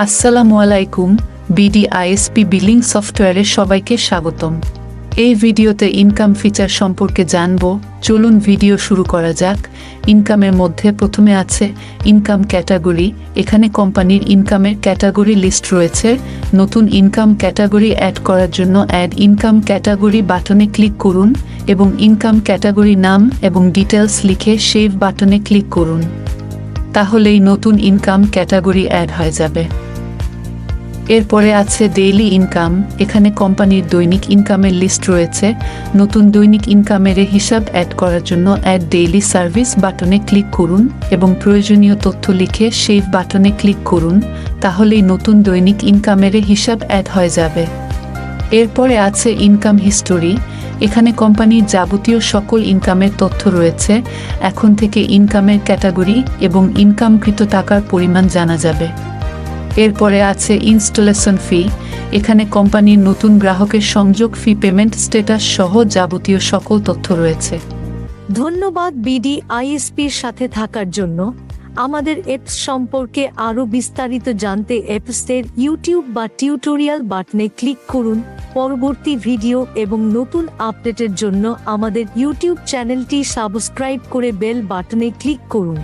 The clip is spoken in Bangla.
আসসালামু আলাইকুম। BD-ISP বিলিং সফটওয়্যারে সবাইকে স্বাগতম। এই ভিডিওতে ইনকাম ফিচার সম্পর্কে জানব। চলুন ভিডিও শুরু করা যাক। ইনকামের মধ্যে প্রথমে আছে ইনকাম ক্যাটাগরি। এখানে কোম্পানির ইনকামের ক্যাটাগরি লিস্ট রয়েছে। নতুন ইনকাম ক্যাটাগরি অ্যাড করার জন্য অ্যাড ইনকাম ক্যাটাগরি বাটনে ক্লিক করুন এবং ইনকাম ক্যাটাগরি নাম এবং ডিটেলস লিখে সেভ বাটনে ক্লিক করুন। তাহলেই নতুন ইনকাম ক্যাটাগরি অ্যাড হয়ে যাবে। এরপরে আছে ডেইলি ইনকাম। এখানে কোম্পানির দৈনিক ইনকামের লিস্ট রয়েছে। নতুন দৈনিক ইনকামের হিসাব অ্যাড করার জন্য অ্যাড ডেইলি সার্ভিস বাটনে ক্লিক করুন এবং প্রয়োজনীয় তথ্য লিখে সেভ বাটনে ক্লিক করুন। তাহলেই নতুন দৈনিক ইনকামের হিসাব অ্যাড হয়ে যাবে। এরপরে আছে ইনকাম হিস্টোরি। এখানে কোম্পানির যাবতীয় সকল ইনকামের তথ্য রয়েছে। এখন থেকে ইনকামের ক্যাটাগরি এবং ইনকামকৃত টাকার পরিমাণ জানা যাবে। এরপরে আছে ইনস্টলেশন ফি। এখানে কোম্পানির নতুন গ্রাহকের সংযোগ ফি, পেমেন্ট স্ট্যাটাস সহ যাবতীয় সকল তথ্য রয়েছে। ধন্যবাদ BD-ISPর সাথে থাকার জন্য। আমাদের অ্যাপস সম্পর্কে আরও বিস্তারিত জানতে অ্যাপসের ইউটিউব বা টিউটোরিয়াল বাটনে ক্লিক করুন। পরবর্তী ভিডিও এবং নতুন আপডেটের জন্য আমাদের ইউটিউব চ্যানেলটি সাবস্ক্রাইব করে বেল বাটনে ক্লিক করুন।